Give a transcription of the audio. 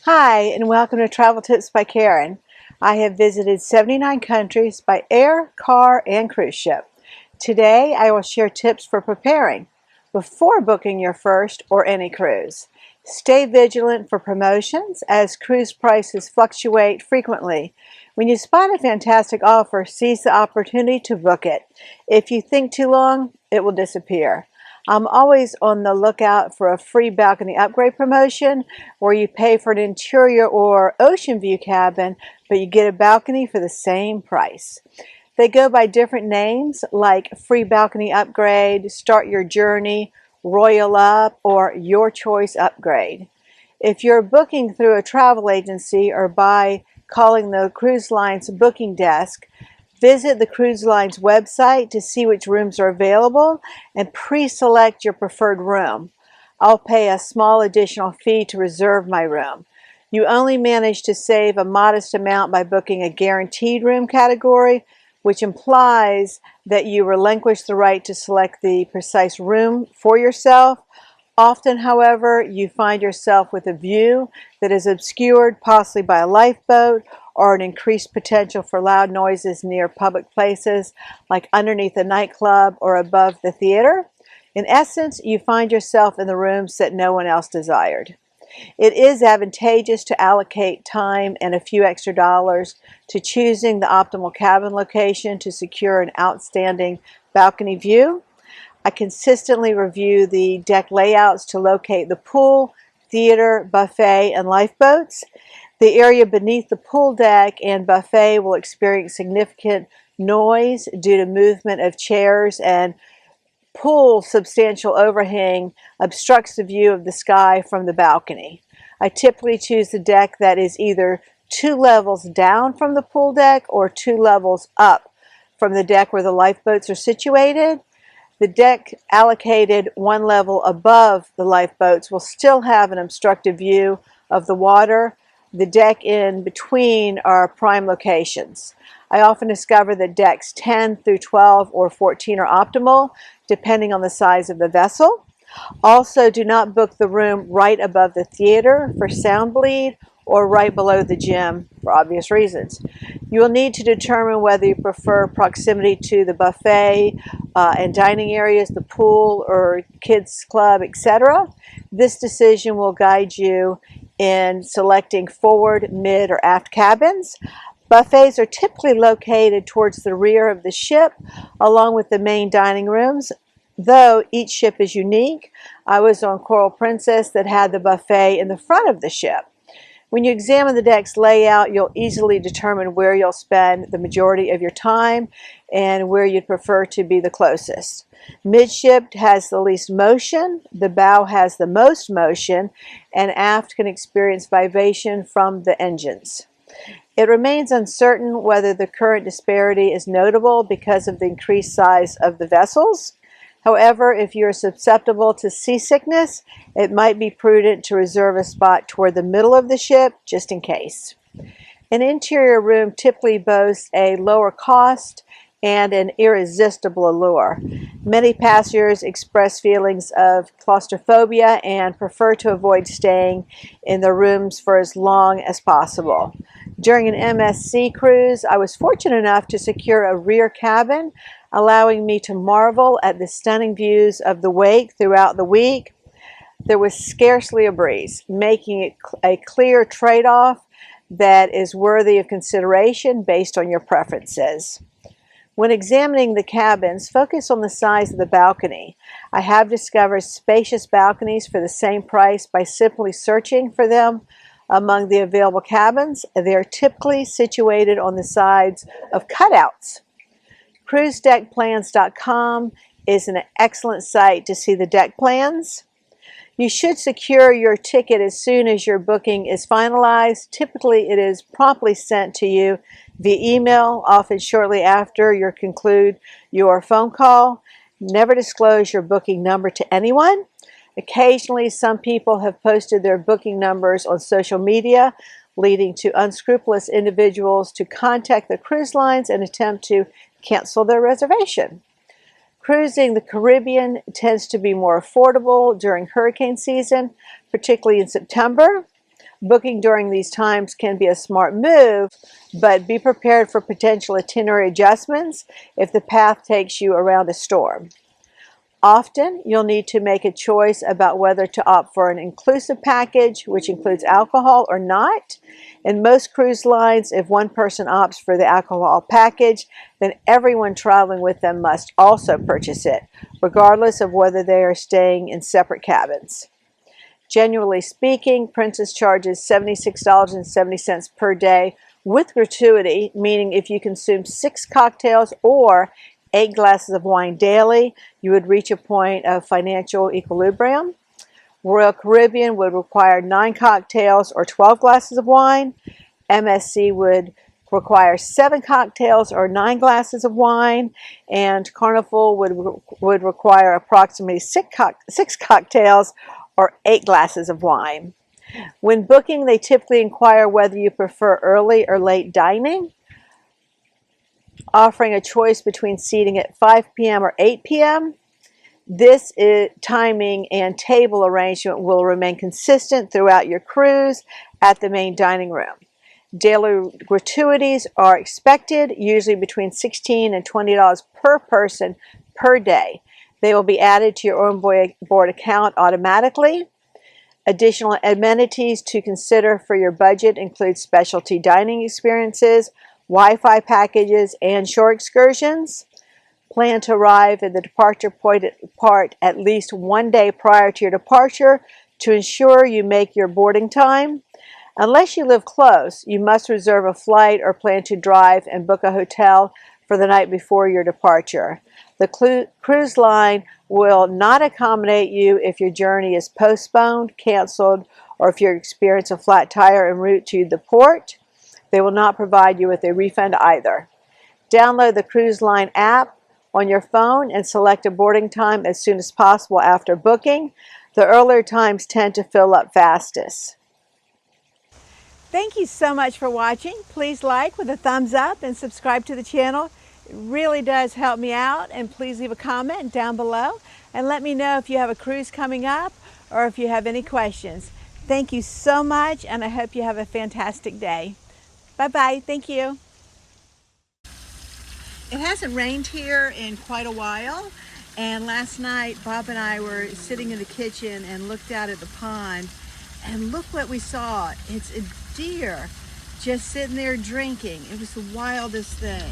Hi, and welcome to Travel Tips by Karen. I have visited 79 countries by air, car, and cruise ship. Today, I will share tips for preparing before booking your first or any cruise. Stay vigilant for promotions as cruise prices fluctuate frequently. When you spot a fantastic offer, seize the opportunity to book it. If you think too long, it will disappear. I'm always on the lookout for a free balcony upgrade promotion where you pay for an interior or ocean view cabin, but you get a balcony for the same price. They go by different names like free balcony upgrade, start your journey, royal up, or your choice upgrade. If you're booking through a travel agency or by calling the cruise line's booking desk, visit the cruise line's website to see which rooms are available and pre-select your preferred room. I'll pay a small additional fee to reserve my room. You only manage to save a modest amount by booking a guaranteed room category, which implies that you relinquish the right to select the precise room for yourself. Often, however, you find yourself with a view that is obscured possibly by a lifeboat or an increased potential for loud noises near public places like underneath a nightclub or above the theater. In essence, you find yourself in the rooms that no one else desired. It is advantageous to allocate time and a few extra dollars to choosing the optimal cabin location to secure an outstanding balcony view. I consistently review the deck layouts to locate the pool, theater, buffet, and lifeboats. The area beneath the pool deck and buffet will experience significant noise due to movement of chairs, and pool substantial overhang obstructs the view of the sky from the balcony. I typically choose the deck that is either 2 levels down from the pool deck or 2 levels up from the deck where the lifeboats are situated. The deck allocated 1 level above the lifeboats will still have an obstructive view of the water. The deck in between are prime locations. I often discover that decks 10 through 12 or 14 are optimal, depending on the size of the vessel. Also, do not book the room right above the theater for sound bleed or right below the gym for obvious reasons. You will need to determine whether you prefer proximity to the buffet and dining areas, the pool or kids club, etc. This decision will guide you in selecting forward, mid, or aft cabins. Buffets are typically located towards the rear of the ship, along with the main dining rooms, though each ship is unique. I was on Coral Princess that had the buffet in the front of the ship. When you examine the deck's layout, you'll easily determine where you'll spend the majority of your time and where you'd prefer to be the closest. Midship has the least motion, the bow has the most motion, and aft can experience vibration from the engines. It remains uncertain whether the current disparity is notable because of the increased size of the vessels. However, if you're susceptible to seasickness, it might be prudent to reserve a spot toward the middle of the ship just in case. An interior room typically boasts a lower cost and an irresistible allure. Many passengers express feelings of claustrophobia and prefer to avoid staying in the rooms for as long as possible. During an MSC cruise, I was fortunate enough to secure a rear cabin, allowing me to marvel at the stunning views of the wake throughout the week. There was scarcely a breeze, making it a clear trade-off that is worthy of consideration based on your preferences. When examining the cabins, focus on the size of the balcony. I have discovered spacious balconies for the same price by simply searching for them among the available cabins. They are typically situated on the sides of cutouts. CruiseDeckPlans.com is an excellent site to see the deck plans. You should secure your ticket as soon as your booking is finalized. Typically, it is promptly sent to you via email, often shortly after you conclude your phone call. Never disclose your booking number to anyone. Occasionally, some people have posted their booking numbers on social media, leading to unscrupulous individuals to contact the cruise lines and attempt to cancel their reservation. Cruising the Caribbean tends to be more affordable during hurricane season, particularly in September. Booking during these times can be a smart move, but be prepared for potential itinerary adjustments if the path takes you around a storm. Often, you'll need to make a choice about whether to opt for an inclusive package, which includes alcohol, or not. In most cruise lines, if one person opts for the alcohol package, then everyone traveling with them must also purchase it, regardless of whether they are staying in separate cabins. Generally speaking, Princess charges $76.70 per day with gratuity, meaning if you consume 6 cocktails or 8 glasses of wine daily, you would reach a point of financial equilibrium. Royal Caribbean would require 9 cocktails or 12 glasses of wine. MSC would require 7 cocktails or 9 glasses of wine, and Carnival would require approximately 6 cocktails or 8 glasses of wine. When booking, they typically inquire whether you prefer early or late dining, offering a choice between seating at 5 p.m. or 8 p.m. This timing and table arrangement will remain consistent throughout your cruise at the main dining room. Daily gratuities are expected, usually between $16 and $20 per person per day. They will be added to your onboard account automatically. Additional amenities to consider for your budget include specialty dining experiences, Wi-Fi packages, and shore excursions. Plan to arrive at the departure point at least 1 day prior to your departure to ensure you make your boarding time. Unless you live close, you must reserve a flight or plan to drive and book a hotel for the night before your departure. The cruise line will not accommodate you if your journey is postponed, canceled, or if you experience a flat tire en route to the port. They will not provide you with a refund either. Download the cruise line app on your phone and select a boarding time as soon as possible after booking. The earlier times tend to fill up fastest. Thank you so much for watching. Please like with a thumbs up and subscribe to the channel. It really does help me out, and please leave a comment down below and let me know if you have a cruise coming up or if you have any questions. Thank you so much, and I hope you have a fantastic day. Bye-bye. Thank you. It hasn't rained here in quite a while, and last night Bob and I were sitting in the kitchen and looked out at the pond, and look what we saw. It's a deer just sitting there drinking. It was the wildest thing.